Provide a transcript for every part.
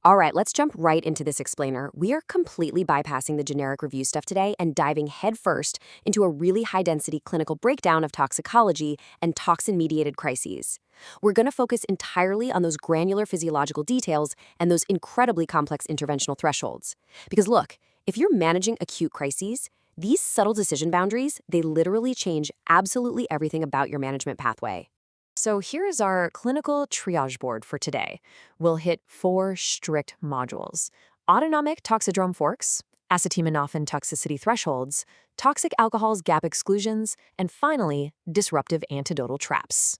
All right, let's jump right into this explainer. We are completely bypassing the generic review stuff today and diving headfirst into a really high-density clinical breakdown of toxicology and toxin-mediated crises. We're going to focus entirely on those granular physiological details and those incredibly complex interventional thresholds. Because look, if you're managing acute crises, these subtle decision boundaries, they literally change absolutely everything about your management pathway. So here is our clinical triage board for today. We'll hit 4 strict modules: autonomic toxidrome forks, acetaminophen toxicity thresholds, toxic alcohols gap exclusions, and finally, disruptive antidotal traps.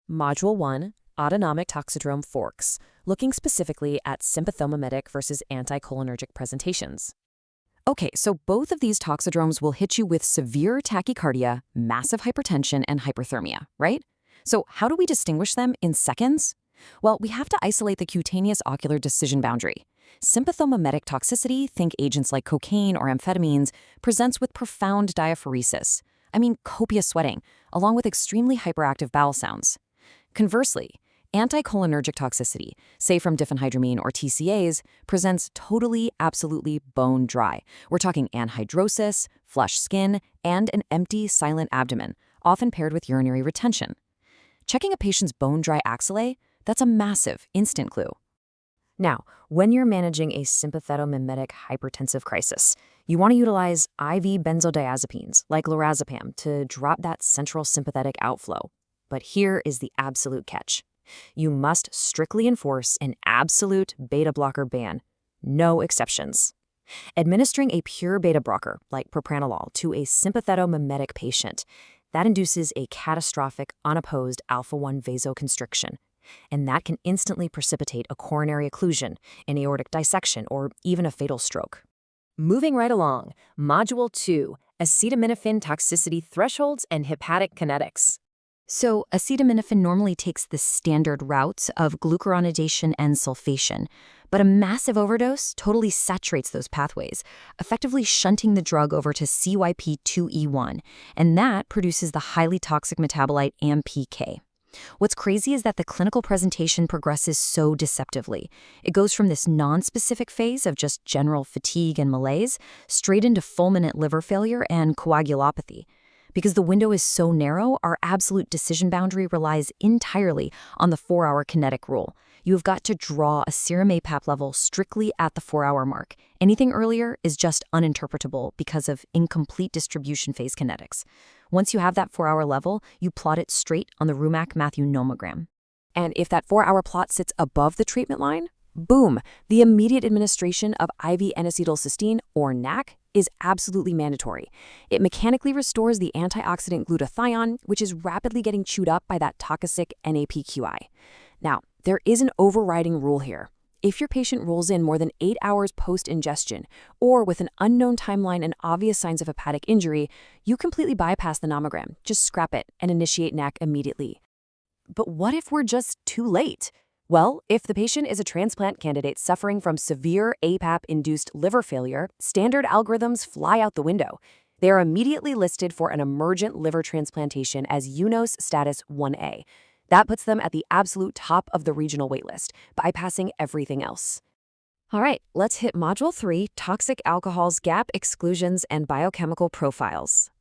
Module 1, autonomic toxidrome forks, looking specifically at sympathomimetic versus anticholinergic presentations. Okay, so both of these toxidromes will hit you with severe tachycardia, massive hypertension, and hyperthermia, right? So how do we distinguish them in seconds? Well, we have to isolate the cutaneous ocular decision boundary. Sympathomimetic toxicity, think agents like cocaine or amphetamines, presents with profound diaphoresis. I mean, copious sweating, along with extremely hyperactive bowel sounds. Conversely, anticholinergic toxicity, say from diphenhydramine or TCAs, presents totally, absolutely bone dry. We're talking anhidrosis, flushed skin, and an empty, silent abdomen, often paired with urinary retention. Checking a patient's bone-dry axillae, that's a massive, instant clue. Now, when you're managing a sympathetomimetic hypertensive crisis, you want to utilize IV benzodiazepines like lorazepam to drop that central sympathetic outflow. But here is the absolute catch. You must strictly enforce an absolute beta blocker ban. No exceptions. Administering a pure beta blocker, like propranolol, to a sympathetomimetic patient, that induces a catastrophic, unopposed alpha-1 vasoconstriction, and that can instantly precipitate a coronary occlusion, an aortic dissection, or even a fatal stroke. Moving right along, Module 2, acetaminophen toxicity thresholds and hepatic kinetics. So acetaminophen normally takes the standard routes of glucuronidation and sulfation, but a massive overdose totally saturates those pathways, effectively shunting the drug over to CYP2E1, and that produces the highly toxic metabolite AMPK. What's crazy is that the clinical presentation progresses so deceptively. It goes from this non-specific phase of just general fatigue and malaise straight into fulminant liver failure and coagulopathy. Because the window is so narrow, our absolute decision boundary relies entirely on the 4-hour kinetic rule. You have got to draw a serum APAP level strictly at the 4-hour mark. Anything earlier is just uninterpretable because of incomplete distribution phase kinetics. Once you have that 4-hour level, you plot it straight on the Rumack-Matthew nomogram. And if that 4-hour plot sits above the treatment line, boom, the immediate administration of IV N-acetylcysteine, or NAC, is absolutely mandatory. It mechanically restores the antioxidant glutathione, which is rapidly getting chewed up by that toxic NAPQI. Now, there is an overriding rule here. If your patient rolls in more than 8 hours post-ingestion, or with an unknown timeline and obvious signs of hepatic injury, you completely bypass the nomogram. Just scrap it and initiate NAC immediately. But what if we're just too late? Well, if the patient is a transplant candidate suffering from severe APAP-induced liver failure, standard algorithms fly out the window. They are immediately listed for an emergent liver transplantation as UNOS status 1A. That puts them at the absolute top of the regional waitlist, bypassing everything else. All right, let's hit Module 3, toxic alcohols, gap exclusions, and biochemical profiles.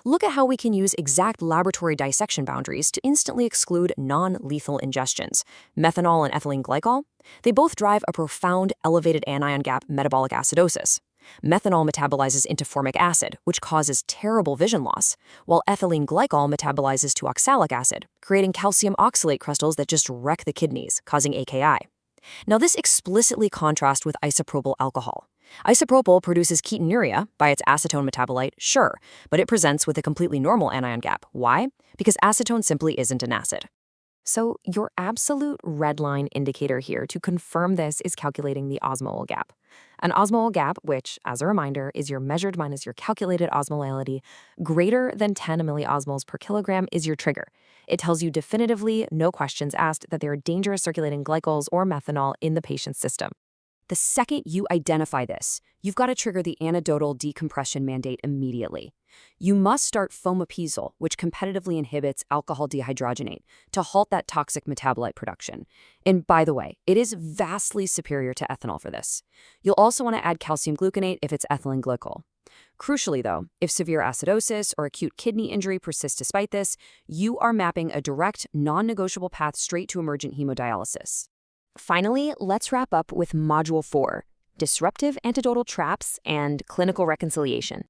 Look at how we can use exact laboratory dissection boundaries to instantly exclude non-lethal ingestions. Methanol and ethylene glycol, they both drive a profound elevated anion gap metabolic acidosis. Methanol metabolizes into formic acid, which causes terrible vision loss, while ethylene glycol metabolizes to oxalic acid, creating calcium oxalate crystals that just wreck the kidneys, causing AKI. Now, this explicitly contrasts with isopropyl alcohol. Isopropyl produces ketonuria by its acetone metabolite, sure, but it presents with a completely normal anion gap. Why? Because acetone simply isn't an acid. So your absolute red line indicator here to confirm this is calculating the osmolar gap. An osmolar gap, which, as a reminder, is your measured minus your calculated osmolality, greater than 10 milliosmoles per kilogram is your trigger. It tells you definitively, no questions asked, that there are dangerous circulating glycols or methanol in the patient's system. The second you identify this, you've got to trigger the antidotal decompression mandate immediately. You must start fomepizole, which competitively inhibits alcohol dehydrogenate, to halt that toxic metabolite production. And by the way, it is vastly superior to ethanol for this. You'll also want to add calcium gluconate if it's ethylene glycol. Crucially, though, if severe acidosis or acute kidney injury persists despite this, you are mapping a direct, non-negotiable path straight to emergent hemodialysis. Finally, let's wrap up with Module 4, Disruptive Antidotal Traps and Clinical Reconciliation.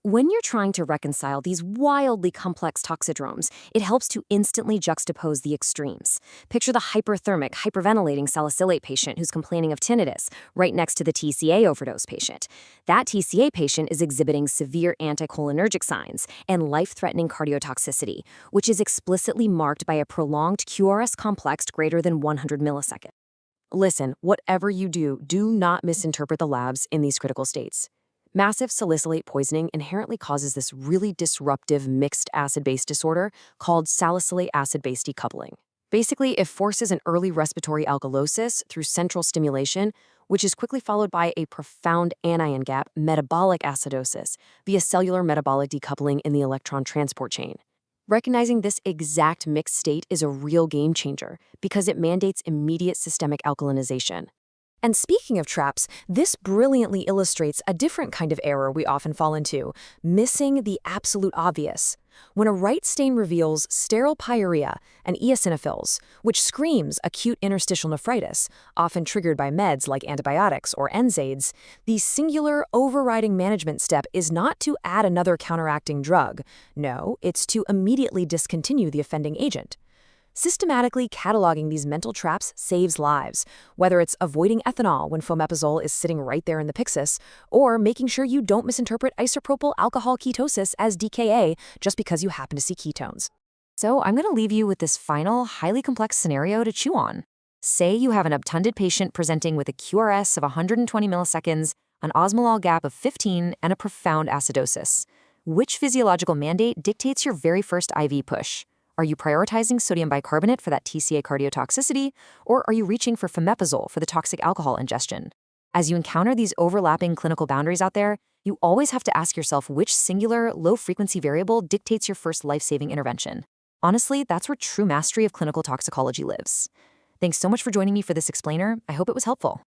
When you're trying to reconcile these wildly complex toxidromes, it helps to instantly juxtapose the extremes. Picture the hyperthermic, hyperventilating salicylate patient who's complaining of tinnitus right next to the TCA overdose patient. That TCA patient is exhibiting severe anticholinergic signs and life-threatening cardiotoxicity, which is explicitly marked by a prolonged QRS complex greater than 100 milliseconds. Listen, whatever you do, do not misinterpret the labs in these critical states. Massive salicylate poisoning inherently causes this really disruptive mixed acid-base disorder called salicylate acid-base decoupling. Basically, it forces an early respiratory alkalosis through central stimulation, which is quickly followed by a profound anion gap metabolic acidosis via cellular metabolic decoupling in the electron transport chain. Recognizing this exact mixed state is a real game changer because it mandates immediate systemic alkalinization. And speaking of traps, this brilliantly illustrates a different kind of error we often fall into, missing the absolute obvious. When a right stain reveals sterile pyuria and eosinophils, which screams acute interstitial nephritis, often triggered by meds like antibiotics or NSAIDs, the singular overriding management step is not to add another counteracting drug. No, it's to immediately discontinue the offending agent. Systematically cataloging these mental traps saves lives, whether it's avoiding ethanol when fomepizole is sitting right there in the Pyxis, or making sure you don't misinterpret isopropyl alcohol ketosis as DKA just because you happen to see ketones. So I'm going to leave you with this final, highly complex scenario to chew on. Say you have an obtunded patient presenting with a QRS of 120 milliseconds, an osmolol gap of 15, and a profound acidosis. Which physiological mandate dictates your very first IV push? Are you prioritizing sodium bicarbonate for that TCA cardiotoxicity, or are you reaching for fomepizole for the toxic alcohol ingestion? As you encounter these overlapping clinical boundaries out there, you always have to ask yourself which singular, low-frequency variable dictates your first life-saving intervention. Honestly, that's where true mastery of clinical toxicology lives. Thanks so much for joining me for this explainer. I hope it was helpful.